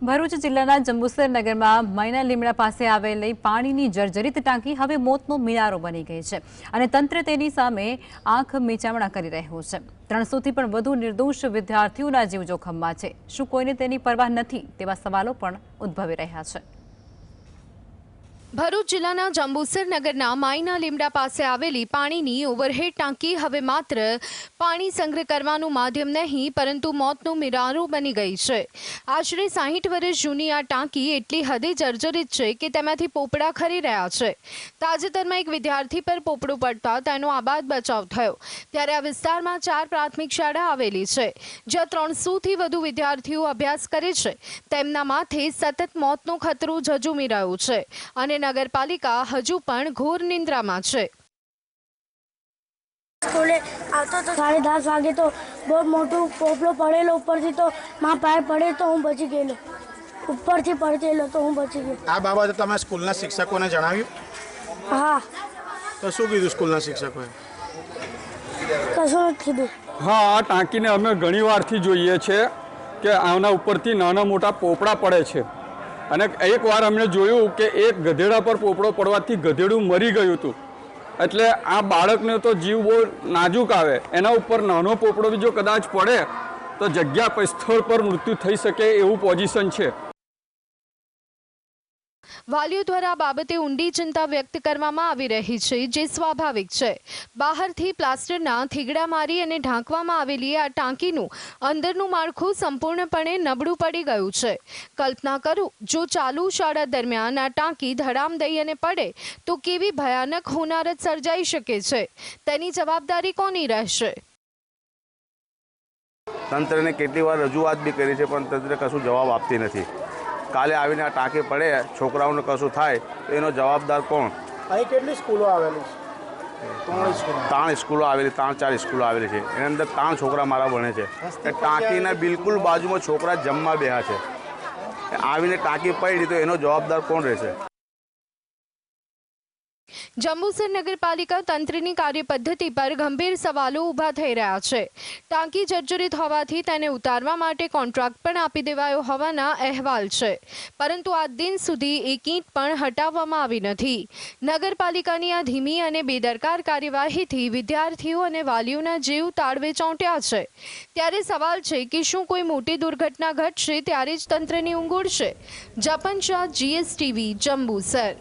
ભરૂચ જિલ્લાના જંબુસર નગરમાં મૈના લીમડા પાસે આવેલી પાણીની જર્જરિત ટાંકી હવે મોતનો મિનારો બની ગઈ છે અને તંત્ર તેની સામે આંખ મીચામણા કરી રહ્યું છે। 300થી પણ વધુ નિર્દોષ વિદ્યાર્થીઓના જીવ જોખમમાં છે। શું કોઈને તેની પરવા નથી તેવા સવાલો પણ ઉદ્ભવી રહ્યા છે। ભરૂચ જિલ્લાના જંબુસર નગરના માયના લીમડા પાસે આવેલી પાણીની ઓવરહેડ ટાંકી હવે માત્ર પાણી સંગ્રહ કરવાનું માધ્યમ નહીં પરંતુ મોતનો મિનારો બની ગઈ છે। આશરે 60 વર્ષ જૂની આ ટાંકી એટલી હદે જર્જરિત છે કે તેમાંથી પોપડા ખરી રહ્યા છે। તાજેતરમાં એક વિદ્યાર્થી પર પોપડું પડતા તેનો આબાદ બચાવ થયો, ત્યારે આ વિસ્તારમાં 4 પ્રાથમિક શાળા આવેલી છે જ્યાં 300થી વધુ વિદ્યાર્થીઓ અભ્યાસ કરે છે। તેમના માથે સતત મોતનો ખતરો ઝઝૂમી રહ્યો છે અને નગરપાલિકા હજુ પણ ઘોર નિંદ્રામાં છે। स्कूले आता तो 10:30 वागे तो बहुत मोटू पोपलो पड़ेलो ऊपर थी तो मां पाए पड़े तो हूँ बची गયેલો ऊपर थी પડતેલો તો હું બચી ગયો। આ બાબતે તમે સ્કૂલના શિક્ષકોને જણાવ્યું? હા। તો શું કીધું સ્કૂલના શિક્ષકોએ? કશું નથી કીધું। હા, આ ટાંકીને અમે ઘણી વારથી જોઈએ છે કે આના ઉપરથી નાના મોટા પોપડા પડે છે અને એકવાર અમને જોયું કે એક ગધેડા પર પોપડો પડવાથી ગધેડું મરી ગયું હતું। એટલે આ બાળકને તો જીવ બહુ નાજુક આવે, એના ઉપર નાનો પોપડો બી જો કદાચ પડે તો જગ્યા પર સ્થળ પર મૃત્યુ થઈ શકે એવું પોઝિશન છે। વાલીઓ દ્વારા આ બાબતે ઊંડી ચિંતા વ્યક્ત કરવામાં આવી રહી છે, જે સ્વાભાવિક છે। બહારથી પ્લાસ્ટરના થીગડા મારી અને ઢાંકવામાં આવેલી આ ટાંકીનું અંદરનું માળખું સંપૂર્ણપણે નબળું પડી ગયું છે। કલ્પના કરો, જો ચાલુ શાળા દરમિયાન આ ટાંકી ધડામ દઈ અને પડે તો કેવી ભયાનક હોનારત સર્જાઈ શકે છે। તેની જવાબદારી કોની રહેશે? તંત્રને કેટલી વાર રજૂઆત બી કરી છે પણ તંત્ર કશું જવાબ આપતી નથી। કાલે આવીને આ ટાંકી પડે, છોકરાઓને કશું થાય તો એનો જવાબદાર કોણ? અહીં કેટલી સ્કૂલો આવેલી છે? 3 સ્કૂલો આવેલી, 4 સ્કૂલો આવેલી છે। એની અંદર 3 છોકરા મારા ભણે છે। એ ટાંકીના બિલકુલ બાજુમાં છોકરા જમવા બેહા છે। આવીને ટાંકી પડી તો એનો જવાબદાર કોણ રહેશે? જંબુસર નગરપાલિકા તંત્રની કાર્યપદ્ધતિ પર ગંભીર સવાલો ઊભા થઈ રહ્યા છે। ટાંકી જર્જરિત હોવાથી તેને ઉતારવા માટે કોન્ટ્રાક્ટ પણ આપી દેવાયો હોવાના અહેવાલ છે, પરંતુ આજ દિન સુધી એક ઈંટ પણ હટાવવામાં આવી નથી। નગરપાલિકાની આ ધીમી અને બેદરકાર કાર્યવાહીથી વિદ્યાર્થીઓ અને વાલીઓના જીવ તાળવે ચોંટ્યા છે। ત્યારે સવાલ છે કે શું કોઈ મોટી દુર્ઘટના ઘટશે ત્યારે જ તંત્રની ઊંઘ ઉડશે? જપન શાહ, GSTV, જંબુસર।